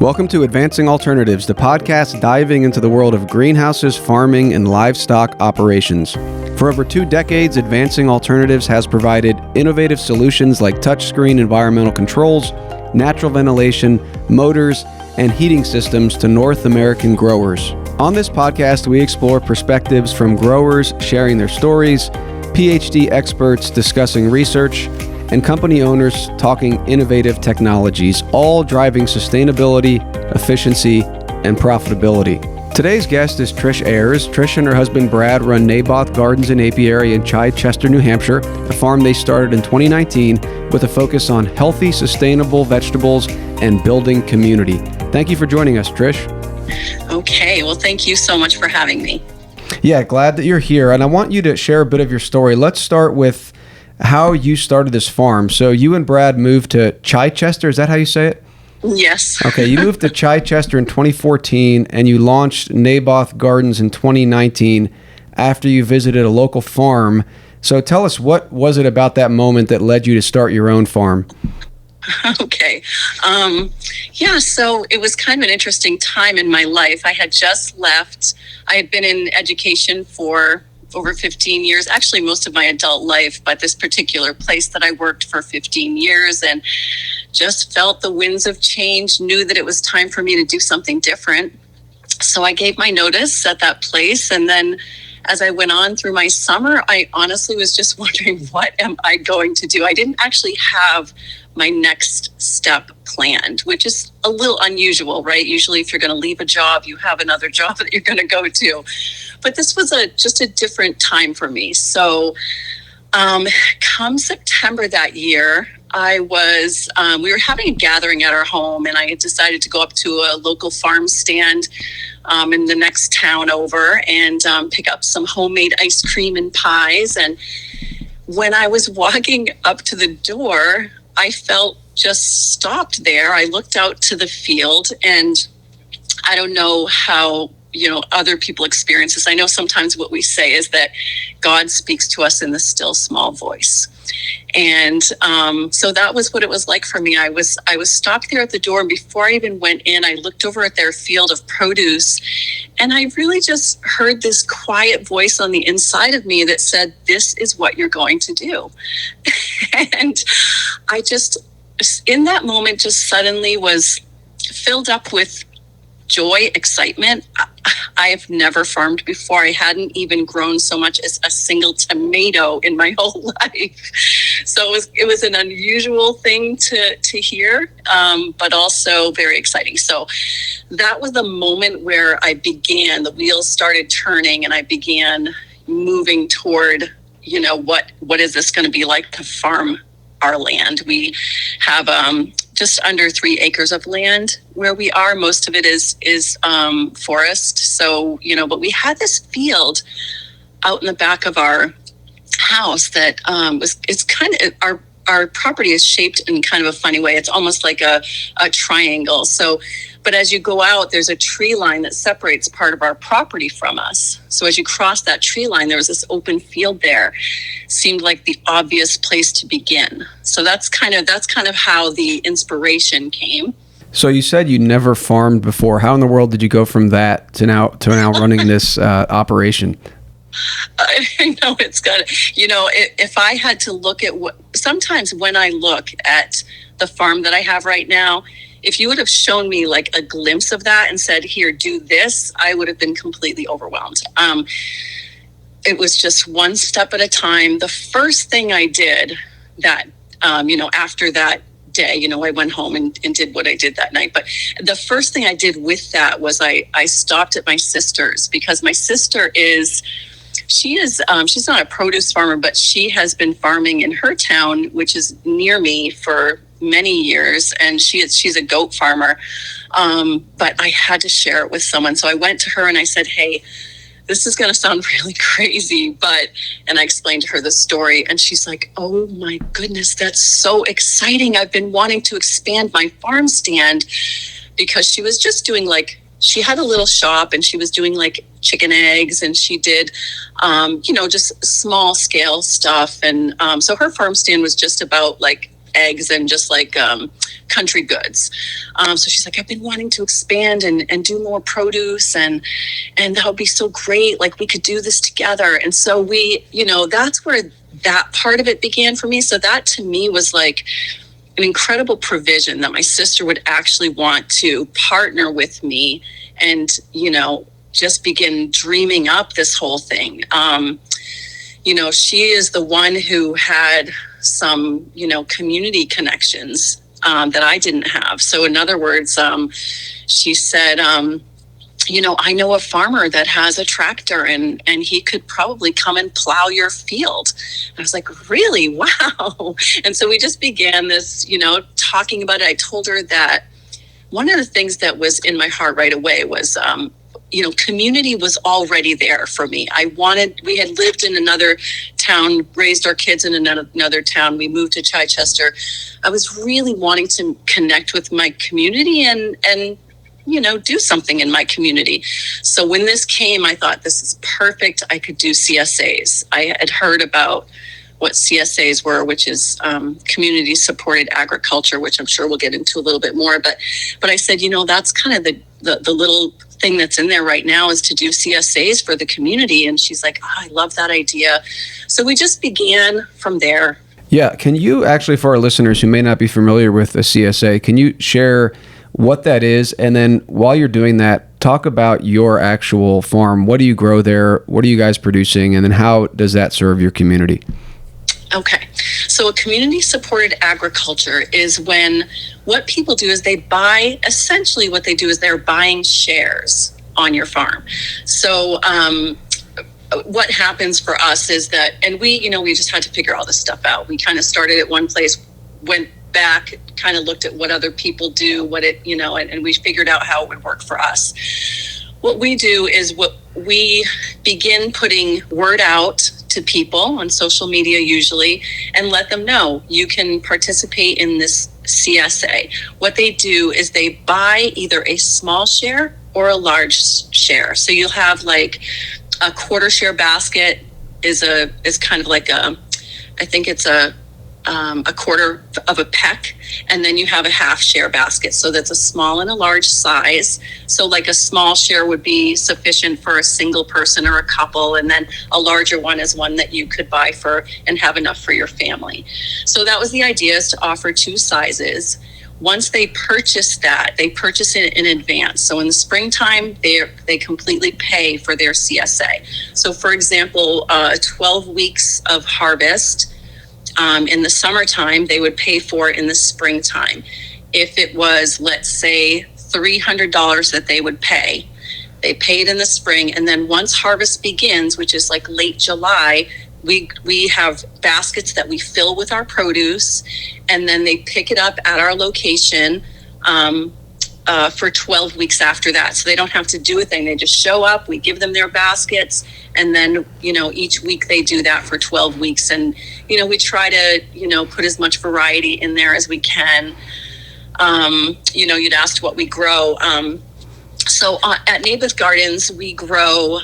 Welcome to Advancing Alternatives, the podcast diving into the world of greenhouses, farming, and livestock operations. For over 2 decades, Advancing Alternatives has provided innovative solutions like touchscreen environmental controls, natural ventilation, motors, and heating systems to North American growers. On this podcast, we explore perspectives from growers sharing their stories, PhD experts discussing research, and company owners talking innovative technologies, all driving sustainability, efficiency, and profitability. Today's guest is Trish Ayers. Trish and her husband Brad run Naboth Gardens and Apiary in Chichester, New Hampshire, a farm they started in 2019 with a focus on healthy, sustainable vegetables and building community. Thank you for joining us, Trish. Okay, well, thank you so much for having me. Yeah, glad that you're here. And I want you to share a bit of your story. Let's start with how you started this farm. So you and Brad moved to Chichester. Is that how you say it? Yes. Okay, you moved to Chichester in 2014 and you launched Naboth Gardens in 2019 after you visited a local farm. So tell us, what was it about that moment that led you to start your own farm? Okay. So it was kind of an interesting time in my life. I had just left. I had been in education for over 15 years, actually most of my adult life, but this particular place that I worked for 15 years and just felt the winds of change, knew that it was time for me to do something different. So I gave my notice at that place. And then as I went on through my summer, I honestly was just wondering, what am I going to do? I didn't actually have my next step planned, which is a little unusual, right? Usually if you're going to leave a job, you have another job that you're going to go to. But this was just a different time for me. So come September that year, we were having a gathering at our home, and I had decided to go up to a local farm stand in the next town over and pick up some homemade ice cream and pies. And when I was walking up to the door, I felt just stopped there. I looked out to the field, and I don't know how other people experience this. I know sometimes what we say is that God speaks to us in the still small voice. And so that was what it was like for me. I was stopped there at the door, and before I even went in, I looked over at their field of produce, and I really just heard this quiet voice on the inside of me that said, "This is what you're going to do." And I just, in that moment, just suddenly was filled up with joy, excitement. I've never farmed before. I hadn't even grown so much as a single tomato in my whole life. So it was an unusual thing to hear, but also very exciting. So that was the moment where the wheels started turning, and I began moving toward, what is this going to be like to farm our land. We have just under 3 acres of land where we are. Most of it is forest. So, but we had this field out in the back of our house that it's kind of, our property is shaped in kind of a funny way. It's almost like a triangle. So, but as you go out, there's a tree line that separates part of our property from us. So as you cross that tree line, there was this open field there. Seemed like the obvious place to begin. So that's kind of how the inspiration came. So you said you never farmed before. How in the world did you go from that to now running this operation? I know it's got to, if I had to look at sometimes when I look at the farm that I have right now, if you would have shown me like a glimpse of that and said, "Here, do this," I would have been completely overwhelmed. It was just one step at a time. The first thing I did that, after that day, I went home and did what I did that night. But the first thing I did with that was I stopped at my sister's, because my sister she's not a produce farmer, but she has been farming in her town, which is near me, for many years, and she's a goat farmer. But I had to share it with someone. So I went to her and I said, "Hey, this is going to sound really crazy, and I explained to her the story, and she's like, "Oh my goodness, that's so exciting. I've been wanting to expand my farm stand," because she was just doing she had a little shop, and she was doing chicken eggs, and she did, just small scale stuff. And so her farm stand was just about eggs and just like country goods. So she's like, I've been wanting to expand and do more produce, and that would be so great. Like, we could do this together. And so we, that's where that part of it began for me. So that to me was like an incredible provision that my sister would actually want to partner with me and, just begin dreaming up this whole thing. She is the one who had some, community connections that I didn't have. So in other words, she said, I know a farmer that has a tractor and he could probably come and plow your field. I was like, really? Wow. And so we just began this, talking about it. I told her that one of the things that was in my heart right away was, community was already there for me. We had lived in another town, raised our kids in another town. We moved to Chichester. I was really wanting to connect with my community and do something in my community. So when this came, I thought, this is perfect. I could do CSAs. I had heard about what CSAs were, which is community supported agriculture, which I'm sure we'll get into a little bit more. But I said, that's kind of the little thing that's in there right now, is to do CSAs for the community. And she's like, I love that idea. So we just began from there. Yeah. Can you actually, for our listeners who may not be familiar with a CSA, can you share what that is? And then while you're doing that, talk about your actual farm. What do you grow there? What are you guys producing? And then how does that serve your community? Okay. So a community supported agriculture is when what people do is essentially what they do is they're buying shares on your farm. So what happens for us is that, and we just had to figure all this stuff out. We kind of started at one place, went back, kind of looked at what other people do, and we figured out how it would work for us. What we do is we begin putting word out to people on social media usually, and let them know you can participate in this CSA. What they do is they buy either a small share or a large share. So you'll have like a quarter share basket is kind of like I think it's a quarter of a peck, and then you have a half share basket. So that's a small and a large size. So like a small share would be sufficient for a single person or a couple, and then a larger one is one that you could buy for and have enough for your family. So that was the idea, is to offer two sizes. Once they purchase that, they purchase it in advance. So in the springtime, they completely pay for their CSA. So for example, 12 weeks of harvest, in the summertime, they would pay for it in the springtime. If it was, let's say, $300 that they would pay, they pay it in the spring. And then once harvest begins, which is like late July, we have baskets that we fill with our produce, and then they pick it up at our location for 12 weeks after that. So they don't have to do a thing. They just show up, we give them their baskets, and then, each week they do that for 12 weeks. And, we try to, put as much variety in there as we can. You'd asked what we grow. So at Naboth Gardens, we grow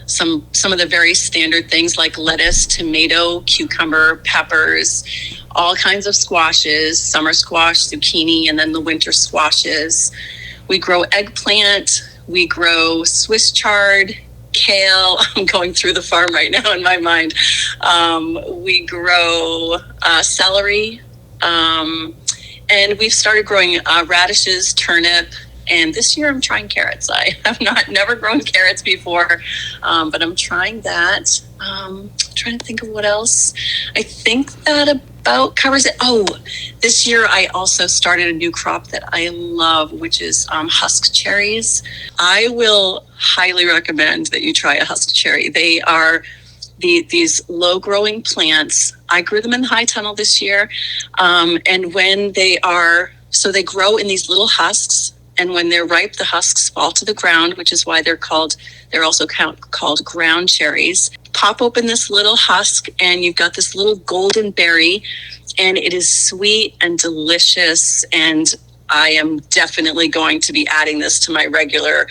some of the very standard things like lettuce, tomato, cucumber, peppers, all kinds of squashes, summer squash, zucchini, and then the winter squashes. We grow eggplant, we grow Swiss chard, kale. I'm going through the farm right now in my mind. We grow celery, and we've started growing radishes, turnip, and this year I'm trying carrots. I have never grown carrots before, but I'm trying that. Trying to think of what else. I think that about covers it. Oh, this year I also started a new crop that I love, which is husk cherries. I will highly recommend that you try a husk cherry. They are these low-growing plants. I grew them in the high tunnel this year, and when they grow in these little husks. And when they're ripe, the husks fall to the ground, which is why they're also called ground cherries. Pop open this little husk, and you've got this little golden berry, and it is sweet and delicious. And I am definitely going to be adding this to my regular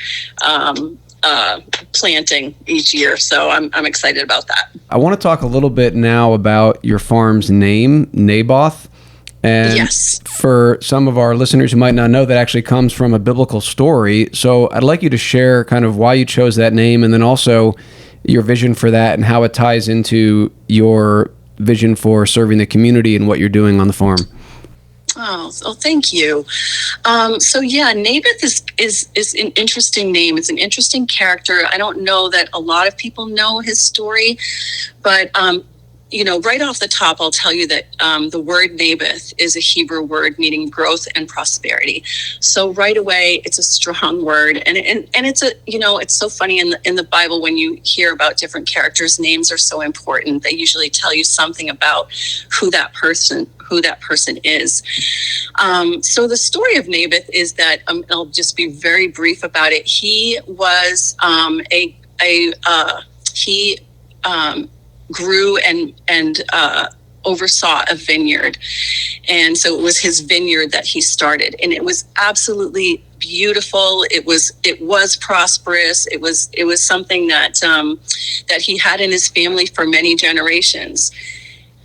planting each year. So I'm excited about that. I want to talk a little bit now about your farm's name, Naboth. And yes, for some of our listeners who might not know, that actually comes from a biblical story. So I'd like you to share kind of why you chose that name, and then also your vision for that and how it ties into your vision for serving the community and what you're doing on the farm. Oh, thank you. So yeah, Naboth is an interesting name. It's an interesting character. I don't know that a lot of people know his story, but right off the top, I'll tell you that the word Naboth is a Hebrew word meaning growth and prosperity. So right away, it's a strong word, and it's it's so funny in the Bible when you hear about different characters, names are so important. They usually tell you something about who that person is. So the story of Naboth is that I'll just be very brief about it. He was he grew and oversaw a vineyard, and so it was his vineyard that he started, and it was absolutely beautiful. It was prosperous. It was something that he had in his family for many generations,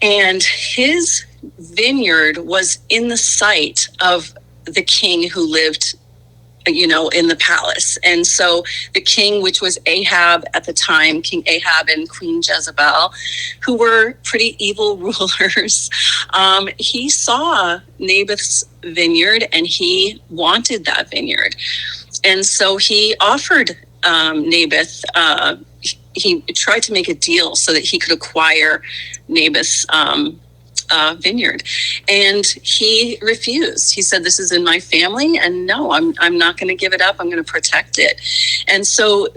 and his vineyard was in the sight of the king who lived in the palace. And so the king, which was Ahab at the time, King Ahab and Queen Jezebel, who were pretty evil rulers, he saw Naboth's vineyard and he wanted that vineyard. And so he offered Naboth, he tried to make a deal so that he could acquire Naboth's vineyard, and he refused. He said, "This is in my family, and no, I'm not going to give it up. I'm going to protect it." And so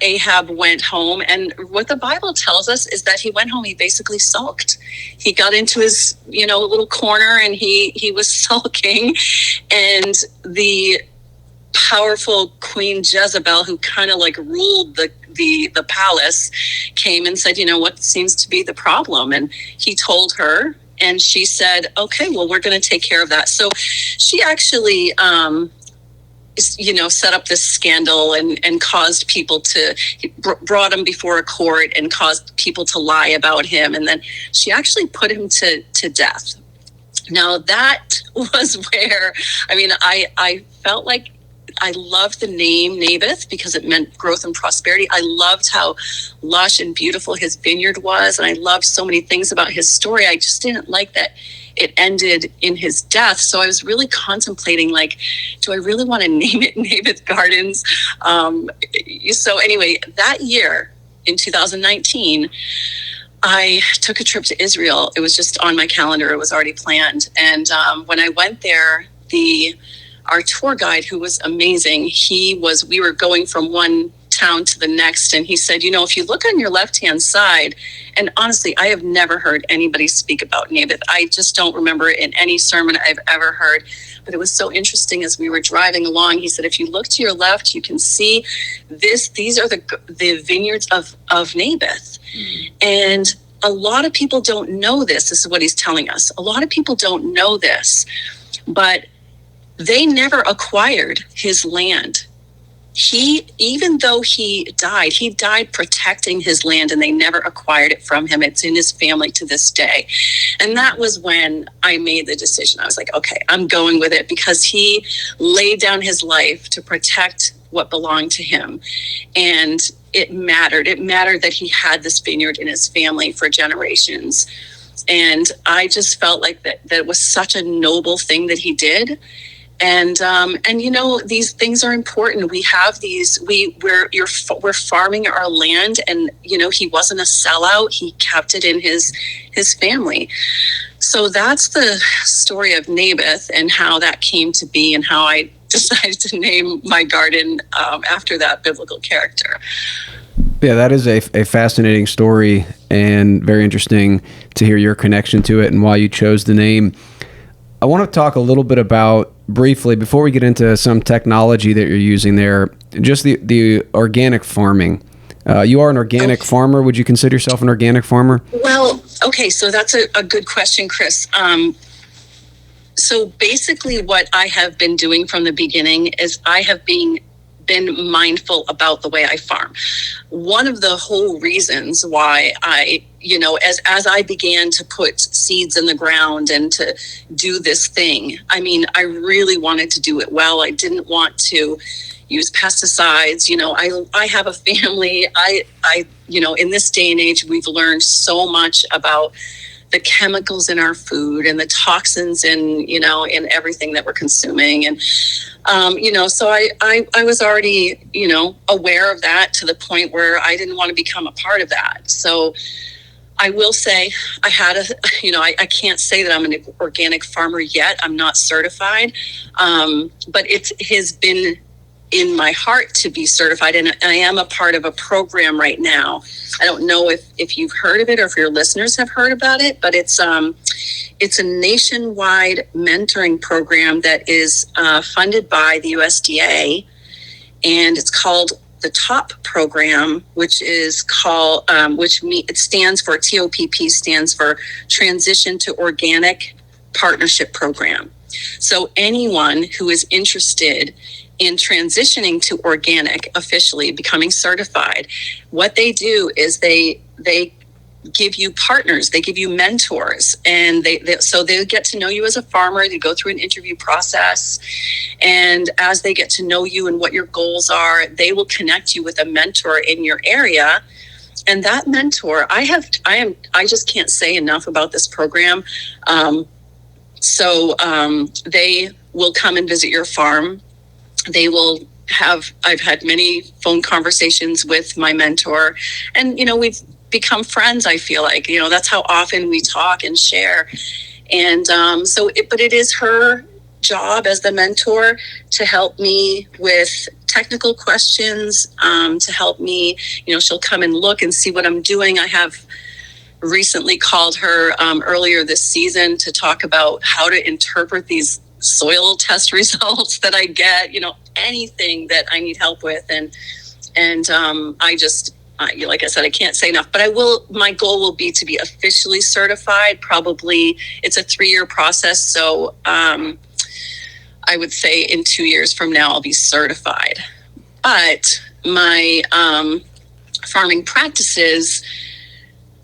Ahab went home, and what the Bible tells us is that he went home. He basically sulked. He got into his little corner, and he was sulking, and the powerful Queen Jezebel, who kind of like ruled the palace, came and said, what seems to be the problem? And he told her, and she said, okay, well, we're going to take care of that. So she actually, set up this scandal and caused people brought him before a court and caused people to lie about him. And then she actually put him to death. Now that was where, I felt like I loved the name Naboth because it meant growth and prosperity. I loved how lush and beautiful his vineyard was, and I loved so many things about his story. I just didn't like that it ended in his death. So I was really contemplating, do I really want to name it Naboth Gardens? So anyway, that year in 2019, I took a trip to Israel. It was just on my calendar. It was already planned. And when I went there, our tour guide, who was amazing, we were going from one town to the next, and he said, if you look on your left-hand side, and honestly, I have never heard anybody speak about Naboth. I just don't remember it in any sermon I've ever heard, but it was so interesting as we were driving along. He said, if you look to your left, you can see these are the vineyards of Naboth. And a lot of people don't know this. This is what he's telling us. A lot of people don't know this, but they never acquired his land. Even though he died protecting his land, and they never acquired it from him. It's in his family to this day. And that was when I made the decision. I was like, okay, I'm going with it, because he laid down his life to protect what belonged to him. And it mattered. It mattered that he had this vineyard in his family for generations. And I just felt like that it was such a noble thing that he did. And these things are important. We have these, we're farming our land, and, he wasn't a sellout. He kept it in his family. So that's the story of Naboth and how that came to be, and how I decided to name my garden after that biblical character. Yeah, that is a fascinating story, and very interesting to hear your connection to it and why you chose the name. I want to talk a little bit about, briefly, before we get into some technology that you're using there, just the organic farming. You are an organic farmer. Would you consider yourself an organic farmer? Well, okay, so that's a good question, Chris. So basically what I have been doing from the beginning is I have been been mindful about the way I farm. One of the whole reasons why I, as I began to put seeds in the ground and to do this thing, I mean, I really wanted to do it well. I didn't want to use pesticides. I have a family. I in this day and age, we've learned so much about the chemicals in our food and the toxins in everything that we're consuming. And, so I was already, aware of that to the point where I didn't want to become a part of that. So I will say I had I can't say that I'm an organic farmer yet. I'm not certified, but it has been in my heart to be certified, and I am a part of a program right now. I don't know if you've heard of it or if your listeners have heard about it, but it's a nationwide mentoring program that is funded by the USDA, and it's called the TOP program, which is called it stands for TOPP, stands for Transition to Organic Partnership Program. So anyone who is interested in transitioning to organic, officially becoming certified, what they do is they give you partners, they give you mentors, and so they get to know you as a farmer. They go through an interview process, and as they get to know you and what your goals are, they will connect you with a mentor in your area. And that mentor, I just can't say enough about this program. They will come and visit your farm. I've had many phone conversations with my mentor, and, we've become friends. I feel like, that's how often we talk and share. And, but it is her job as the mentor to help me with technical questions, to help me, she'll come and look and see what I'm doing. I have recently called her earlier this season to talk about how to interpret these soil test results that I get, anything that I need help with. And like I said, I can't say enough, but my goal will be to be officially certified. Probably it's a 3-year process. So I would say in 2 years from now, I'll be certified. But my farming practices,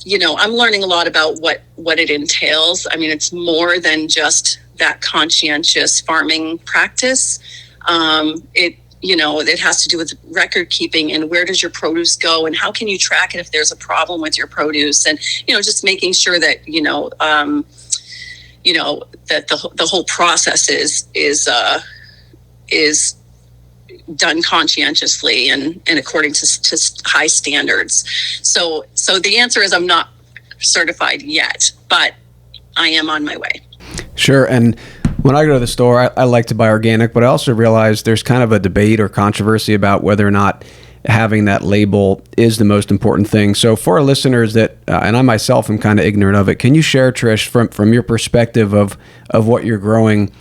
I'm learning a lot about what it entails. I mean, it's more than just that conscientious farming practice. It has to do with record keeping and where does your produce go and how can you track it if there's a problem with your produce, and just making sure that that the whole process is done conscientiously and according to high standards. So the answer is I'm not certified yet, but I am on my way. Sure. And when I go to the store, I like to buy organic, but I also realize there's kind of a debate or controversy about whether or not having that label is the most important thing. So for our listeners that, and I myself am kind of ignorant of it, can you share, Trish, from your perspective of what you're growing,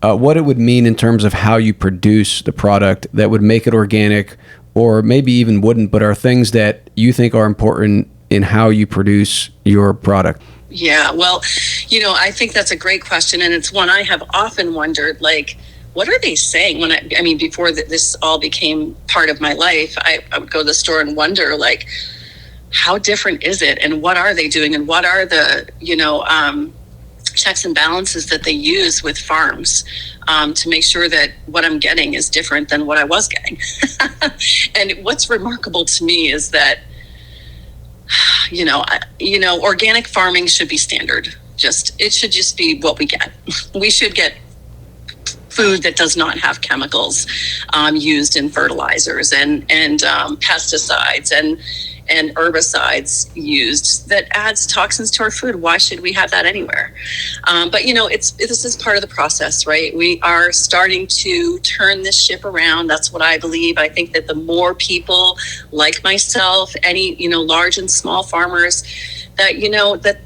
what it would mean in terms of how you produce the product that would make it organic, or maybe even wouldn't, but are things that you think are important in how you produce your product? Yeah, well, I think that's a great question. And it's one I have often wondered, like, what are they saying? When I mean, before this all became part of my life, I would go to the store and wonder, like, how different is it? And what are they doing? And what are the, checks and balances that they use with farms to make sure that what I'm getting is different than what I was getting? And what's remarkable to me is that, organic farming should be standard. It should just be what we get. We should get food that does not have chemicals used in fertilizers and pesticides and herbicides used that adds toxins to our food. Why should we have that anywhere? But this is part of the process, right? We are starting to turn this ship around. That's what I believe. I think that the more people like myself, any, large and small farmers, that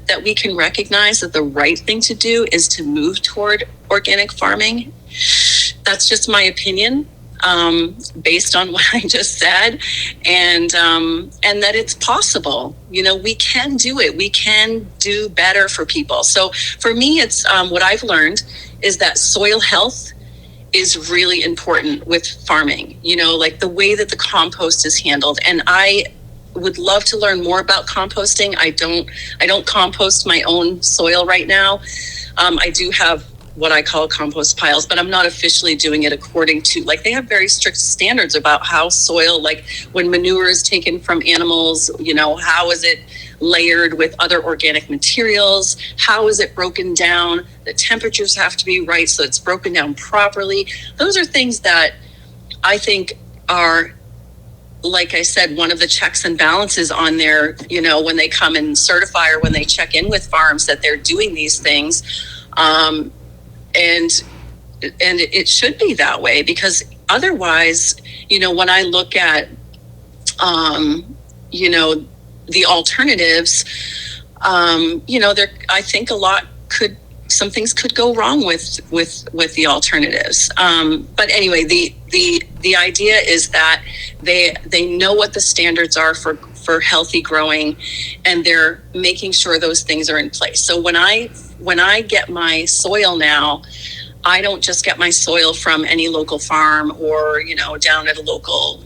that we can recognize that the right thing to do is to move toward organic farming. That's just my opinion, based on what I just said, and that it's possible. We can do it. We can do better for people. So for me, it's what I've learned is that soil health is really important with farming, like the way that the compost is handled. And I would love to learn more about composting. I don't compost my own soil right now. I do have what I call compost piles, but I'm not officially doing it according to, like, they have very strict standards about how soil, like when manure is taken from animals, how is it layered with other organic materials? How is it broken down? The temperatures have to be right so it's broken down properly. Those are things that I think are, like I said, one of the checks and balances on there, when they come and certify or when they check in with farms that they're doing these things. And it should be that way, because otherwise, when I look at, the alternatives, I think some things could go wrong with the alternatives. But anyway, the idea is that they know what the standards are for healthy growing, and they're making sure those things are in place. So when I get my soil now, I don't just get my soil from any local farm or, down at a local,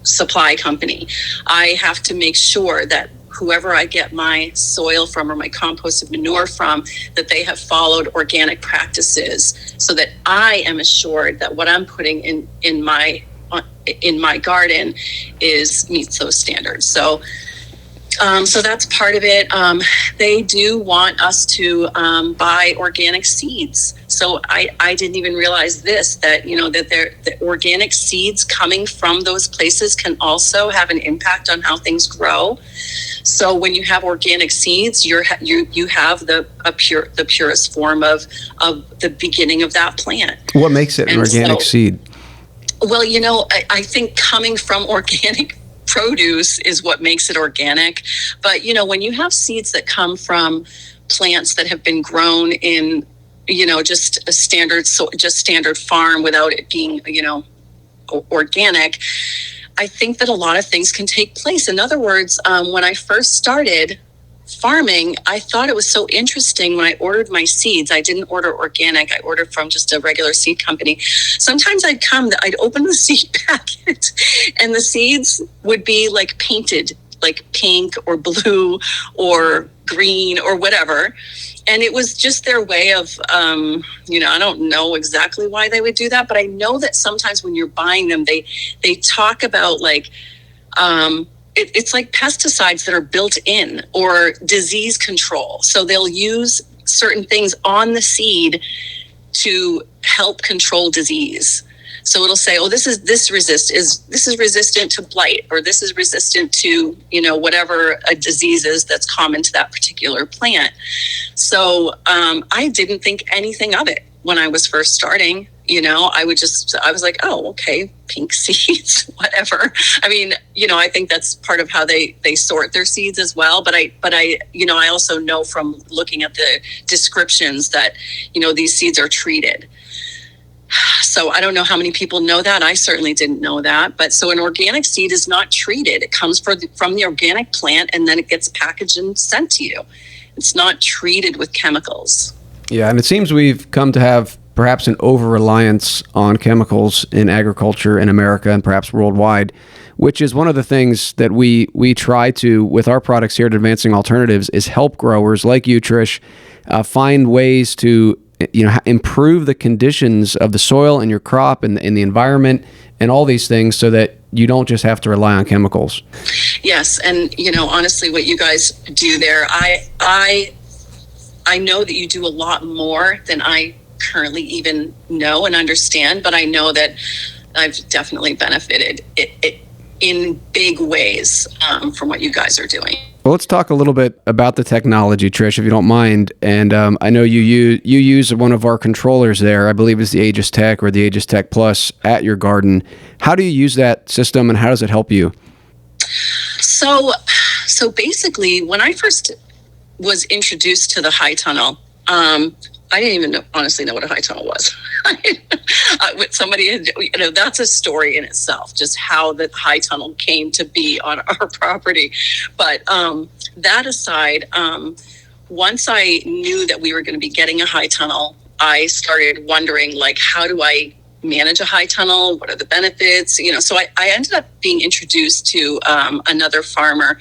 supply company. I have to make sure that whoever I get my soil from or my composted manure from, that they have followed organic practices, so that I am assured that what I'm putting in my garden meets those standards. So that's part of it. They do want us to buy organic seeds. So I didn't even realize that the organic seeds coming from those places can also have an impact on how things grow. So when you have organic seeds, you have the purest form of the beginning of that plant. What makes it an organic seed? Well, I think coming from organic produce is what makes it organic. But, when you have seeds that come from plants that have been grown in, just a standard farm without it being, organic, I think that a lot of things can take place. In other words, when I first started farming, I thought it was so interesting when I ordered my seeds. I didn't order organic. I ordered from just a regular seed company. Sometimes I'd open the seed packet and the seeds would be like painted, like pink or blue or green or whatever. And it was just their way of, I don't know exactly why they would do that, but I know that sometimes when you're buying them, they talk about like, it's like pesticides that are built in, or disease control. So they'll use certain things on the seed to help control disease. So it'll say, oh, this is resistant to blight, or this is resistant to, whatever a disease is that's common to that particular plant. So I didn't think anything of it when I was first starting. I was like, oh, okay, pink seeds, whatever. I mean, I think that's part of how they sort their seeds as well. But I also know from looking at the descriptions that, these seeds are treated. So I don't know how many people know that. I certainly didn't know that. But so an organic seed is not treated. It comes from the organic plant, and then it gets packaged and sent to you. It's not treated with chemicals. Yeah, and it seems we've come to have perhaps an over-reliance on chemicals in agriculture in America and perhaps worldwide, which is one of the things that we try to, with our products here at Advancing Alternatives, is help growers like you, Trish, find ways to improve the conditions of the soil and your crop and the environment and all these things, so that you don't just have to rely on chemicals. Yes, and honestly, what you guys do there, I know that you do a lot more than I currently even know and understand, but I know that I've definitely benefited it in big ways from what you guys are doing. Well, let's talk a little bit about the technology, Trish, if you don't mind. And I know you use one of our controllers there. I believe it's the Aegis Tech or the Aegis Tech Plus at your garden. How do you use that system, and how does it help you? So basically, when I first was introduced to the high tunnel, I didn't even honestly know what a high tunnel was. Somebody, that's a story in itself, just how the high tunnel came to be on our property. But that aside, once I knew that we were going to be getting a high tunnel, I started wondering, like, how do I manage a high tunnel? What are the benefits? So I ended up being introduced to another farmer,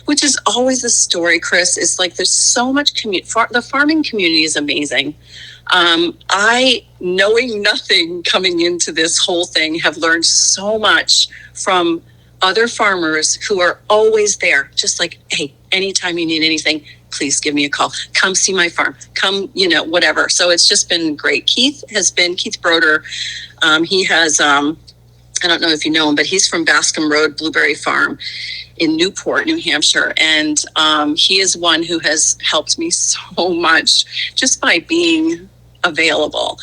which is always the story, Chris. It's like there's so much the farming community is amazing. I, knowing nothing coming into this whole thing, have learned so much from other farmers who are always there, just like, hey, anytime you need anything, please give me a call. Come see my farm. Come, whatever. So it's just been great. Keith Broder. He has, I don't know if you know him, but he's from Bascom Road Blueberry Farm in Newport, New Hampshire. And he is one who has helped me so much just by being available.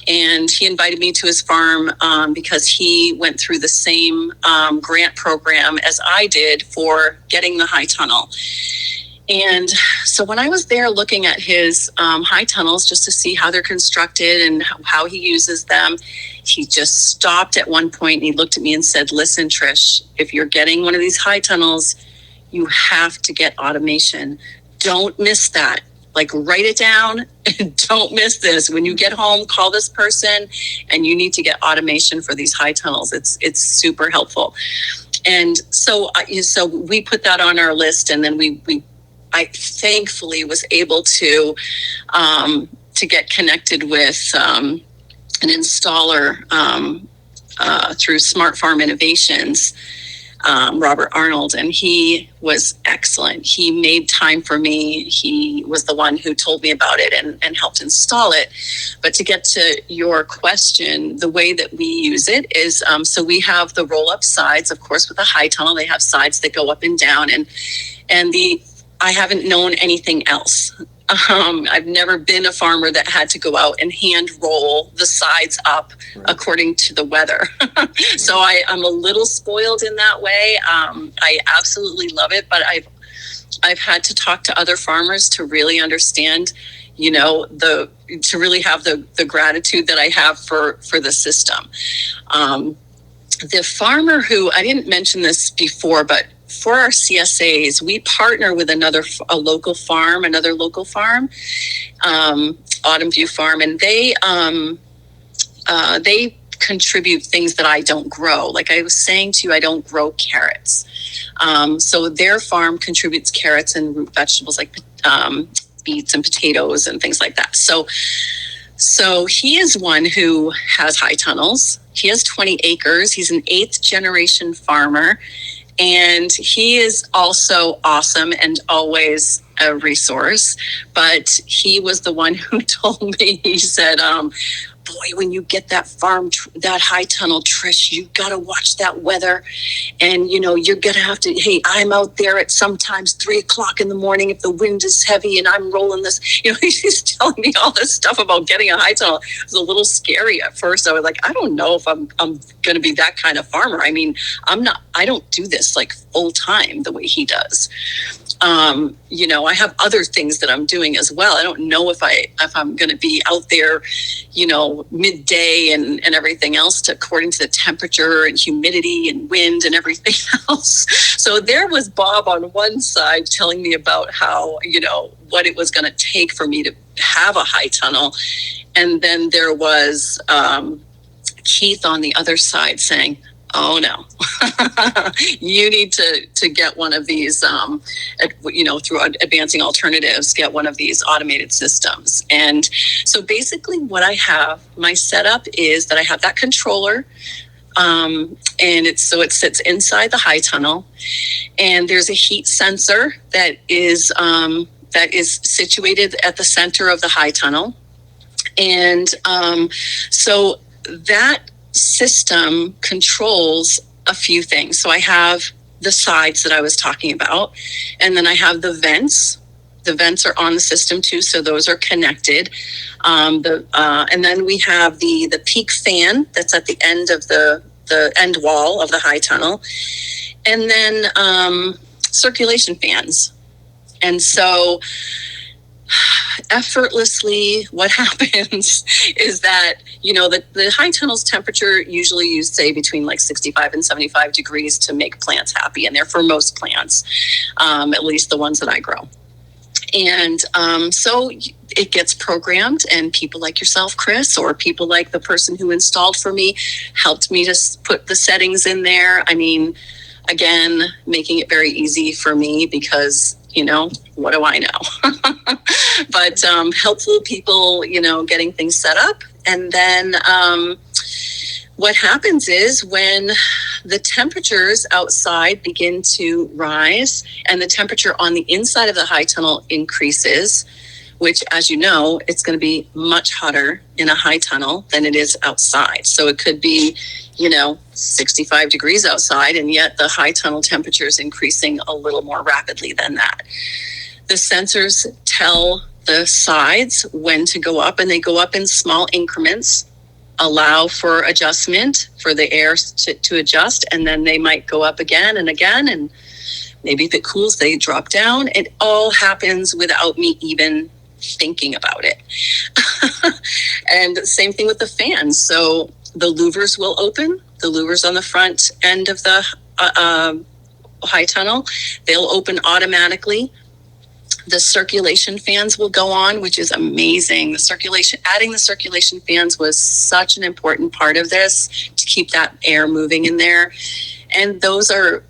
And he invited me to his farm because he went through the same grant program as I did for getting the high tunnel. And so when I was there looking at his high tunnels just to see how they're constructed and how he uses them, he just stopped at one point and he looked at me and said, listen, Trish, if you're getting one of these high tunnels, you have to get automation. Don't miss that. Like, write it down and don't miss this. When you get home, call this person and you need to get automation for these high tunnels. It's super helpful. And so we put that on our list, and then I thankfully was able to get connected with an installer through Smart Farm Innovations, Robert Arnold, and he was excellent. He made time for me. He was the one who told me about it and helped install it. But to get to your question, the way that we use it is, so we have the roll-up sides, of course, with a high tunnel. They have sides that go up and down, and I haven't known anything else. I've never been a farmer that had to go out and hand roll the sides up according to the weather. So I'm a little spoiled in that way. I absolutely love it, but I've had to talk to other farmers to really understand, to really have the gratitude that I have for the system. The farmer who, I didn't mention this before, but for our CSAs, we partner with another local farm, Autumn View Farm, and they contribute things that I don't grow. Like I was saying to you, I don't grow carrots. So their farm contributes carrots and root vegetables like beets and potatoes and things like that. So he is one who has high tunnels. He has 20 acres. He's an 8th generation farmer. And he is also awesome and always a resource. But he was the one who told me, he said, boy, when you get that farm, that high tunnel, Trish, you got to watch that weather. And, you're going to have to, hey, I'm out there at sometimes 3:00 in the morning if the wind is heavy and I'm rolling this. He's telling me all this stuff about getting a high tunnel. It was a little scary at first. I was like, I don't know if I'm going to be that kind of farmer. I mean, I don't do this like full time the way he does. I have other things that I'm doing as well. I don't know if I'm going to be out there, midday and everything else according to the temperature and humidity and wind and everything else. So there was Bob on one side telling me about how, what it was going to take for me to have a high tunnel. And then there was Keith on the other side saying, oh no, you need to get one of these, through Advancing Alternatives, get one of these automated systems. And so basically what I have, my setup is that I have that controller, and it sits inside the high tunnel, and there's a heat sensor that is situated at the center of the high tunnel. And so that system controls a few things. So I have the sides that I was talking about, and then I have the vents. The vents are on the system too, so those are connected. And then we have the peak fan that's at the end of the end wall of the high tunnel, and then circulation fans. And so effortlessly, what happens is that, the high tunnel's temperature, usually you say between like 65 and 75 degrees to make plants happy. And they're for most plants, at least the ones that I grow. And so it gets programmed, and people like yourself, Chris, or people like the person who installed for me helped me to put the settings in there. I mean, again, making it very easy for me because, what do I know? But helpful people, getting things set up. And then what happens is when the temperatures outside begin to rise and the temperature on the inside of the high tunnel increases, which, as you know, it's going to be much hotter in a high tunnel than it is outside. So it could be, 65 degrees outside, and yet the high tunnel temperature is increasing a little more rapidly than that. The sensors tell the sides when to go up, and they go up in small increments, allow for adjustment for the air to adjust, and then they might go up again and again, and maybe if it cools, they drop down. It all happens without me even thinking about it. And same thing with the fans. So the louvers will open, the louvers on the front end of the high tunnel, they'll open automatically. The circulation fans will go on, which is amazing. Adding the circulation fans was such an important part of this to keep that air moving in there. And those are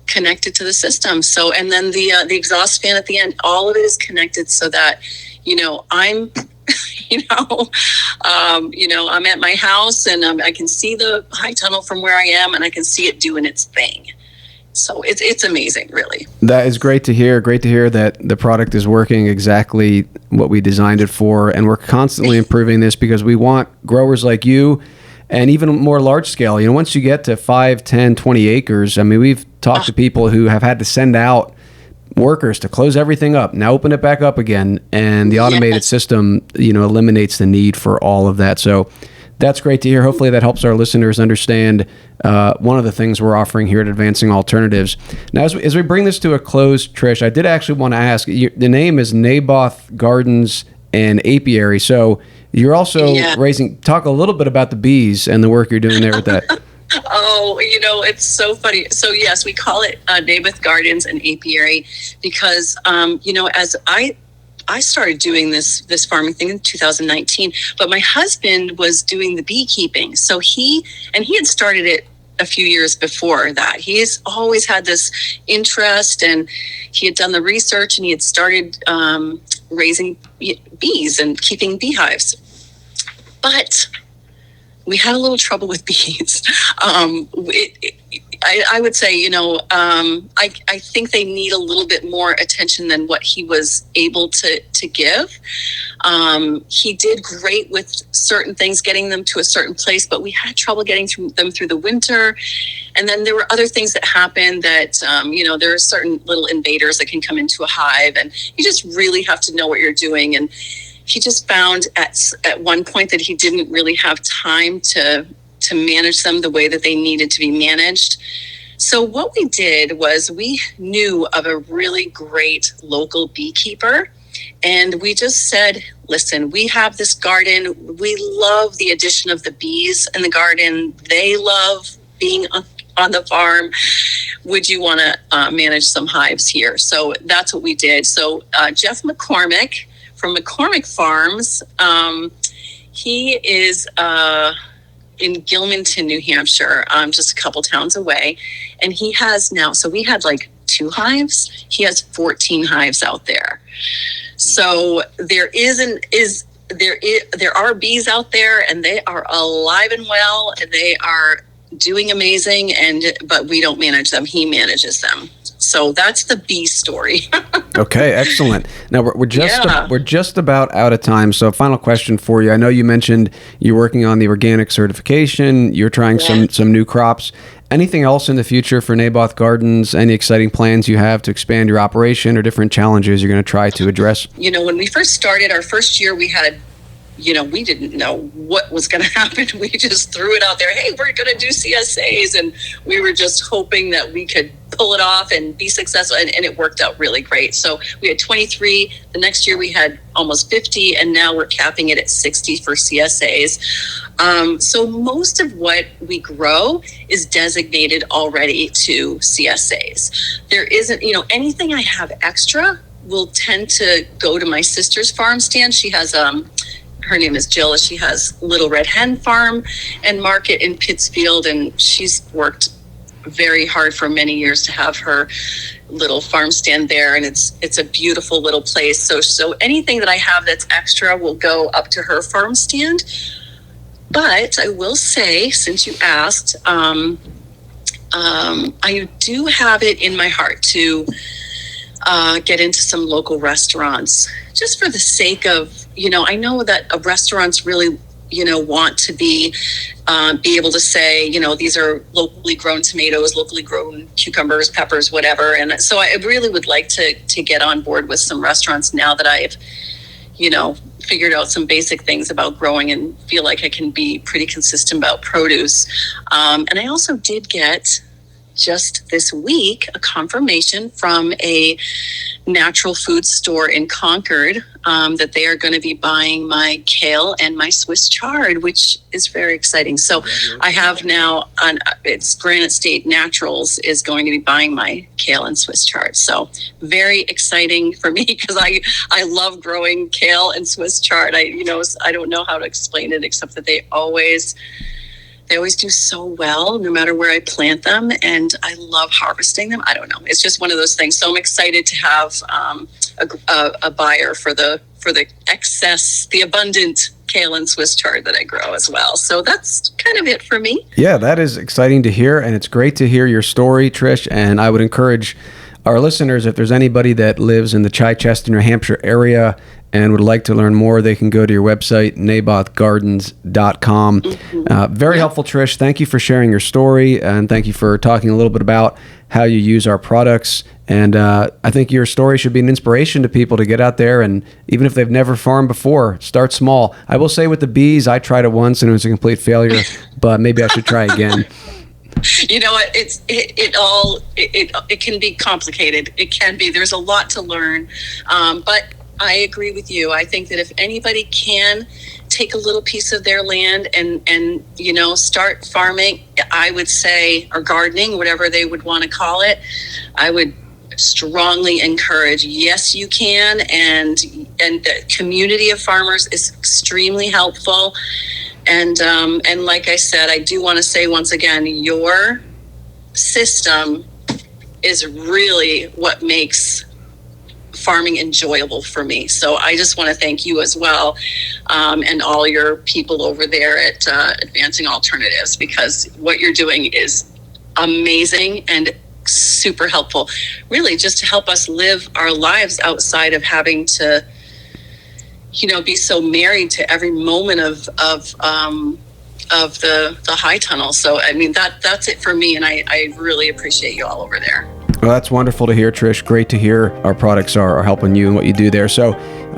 connected to the system. So, and then the exhaust fan at the end, all of it is connected so that, I'm, I'm at my house and I can see the high tunnel from where I am, and I can see it doing its thing. So it's amazing, really. That is great to hear. Great to hear that the product is working exactly what we designed it for. And we're constantly improving this because we want growers like you, and even more large scale. Once you get to 5, 10, 20 acres, I mean, we've talked to people who have had to send out workers to close everything up, now open it back up again. And the automated system, eliminates the need for all of that. So that's great to hear. Hopefully that helps our listeners understand one of the things we're offering here at Advancing Alternatives. Now, as we bring this to a close, Trish, I did actually want to ask, the name is Naboth Gardens and Apiary. So you're also talk a little bit about the bees and the work you're doing there with that. Oh, it's so funny. So yes, we call it Naboth Gardens and Apiary because, as I started doing this farming thing in 2019, but my husband was doing the beekeeping. So he had started it a few years before that. He's always had this interest, and he had done the research, and he had started raising bees and keeping beehives. But we had a little trouble with bees. I would say, I think they need a little bit more attention than what he was able to give. He did great with certain things, getting them to a certain place, but we had trouble getting them through the winter. And then there were other things that happened that, there are certain little invaders that can come into a hive, and you just really have to know what you're doing. And he just found at one point that he didn't really have time to manage them the way that they needed to be managed. So what we did was we knew of a really great local beekeeper, and we just said, listen, we have this garden. We love the addition of the bees in the garden. They love being on the farm. Would you want to manage some hives here? So that's what we did. So Jeff McCormick from McCormick Farms, he is in Gilmanton, New Hampshire, just a couple towns away. And he has now, so we had like 2 hives. He has 14 hives out there. So there are bees out there, and they are alive and well, and they are doing amazing. But we don't manage them. He manages them. So that's the bee story. Okay, excellent. Now we're just about out of time. So final question for you. I know you mentioned you're working on the organic certification. You're trying some new crops. Anything else in the future for Naboth Gardens? Any exciting plans you have to expand your operation, or different challenges you're going to try to address? When we first started, our first year, we had, we didn't know what was going to happen. We just threw it out there. Hey, we're going to do CSAs. And we were just hoping that we could pull it off and be successful. And it worked out really great. So we had 23. The next year we had almost 50. And now we're capping it at 60 for CSAs. So most of what we grow is designated already to CSAs. There isn't, anything I have extra, will tend to go to my sister's farm stand. She has her name is Jill. She has Little Red Hen Farm and Market in Pittsfield, and she's worked very hard for many years to have her little farm stand there, and it's a beautiful little place. So anything that I have that's extra will go up to her farm stand. But I will say, since you asked, I do have it in my heart to get into some local restaurants, just for the sake of, I know that restaurants really, want to be able to say, these are locally grown tomatoes, locally grown cucumbers, peppers, whatever. And so I really would like to get on board with some restaurants now that I've, figured out some basic things about growing and feel like I can be pretty consistent about produce. And I also did get just this week a confirmation from a natural food store in Concord that they are going to be buying my kale and my Swiss chard, which is very exciting. So I have now, it's Granite State Naturals is going to be buying my kale and Swiss chard. So very exciting for me, because I love growing kale and Swiss chard. I don't know how to explain it, except that they always do so well, no matter where I plant them, and I love harvesting them. I don't know. It's just one of those things. So I'm excited to have a buyer for the excess, the abundant kale and Swiss chard that I grow as well. So that's kind of it for me. Yeah, that is exciting to hear, and it's great to hear your story, Trish. And I would encourage our listeners, if there's anybody that lives in the Chichester, New Hampshire area and would like to learn more, they can go to your website, nabothgardens.com. Very helpful, Trish. Thank you for sharing your story, and thank you for talking a little bit about how you use our products. And I think your story should be an inspiration to people to get out there, and even if they've never farmed before, start small. I will say with the bees, I tried it once and it was a complete failure, but maybe I should try again. You know what? It can be complicated. It can be. There's a lot to learn, but I agree with you. I think that if anybody can take a little piece of their land and start farming, I would say, or gardening, whatever they would want to call it, I would strongly encourage, yes, you can. And the community of farmers is extremely helpful. And like I said, I do want to say once again, your system is really what makes farming enjoyable for me. So I just want to thank you as well, and all your people over there at Advancing Alternatives, because what you're doing is amazing and super helpful, really, just to help us live our lives outside of having to be so married to every moment of the high tunnel. So I mean, that's it for me, and I really appreciate you all over there. Well, that's wonderful to hear, Trish. Great to hear our products are helping you and what you do there. So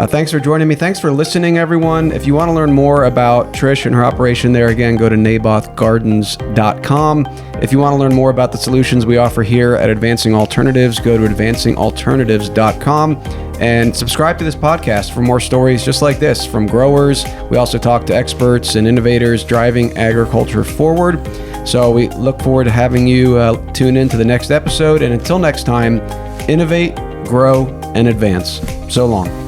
thanks for joining me. Thanks for listening, everyone. If you want to learn more about Trish and her operation there, again, go to nabothgardens.com. If you want to learn more about the solutions we offer here at Advancing Alternatives, go to advancingalternatives.com and subscribe to this podcast for more stories just like this from growers. We also talk to experts and innovators driving agriculture forward. So we look forward to having you tune in to the next episode. And until next time, innovate, grow, and advance. So long.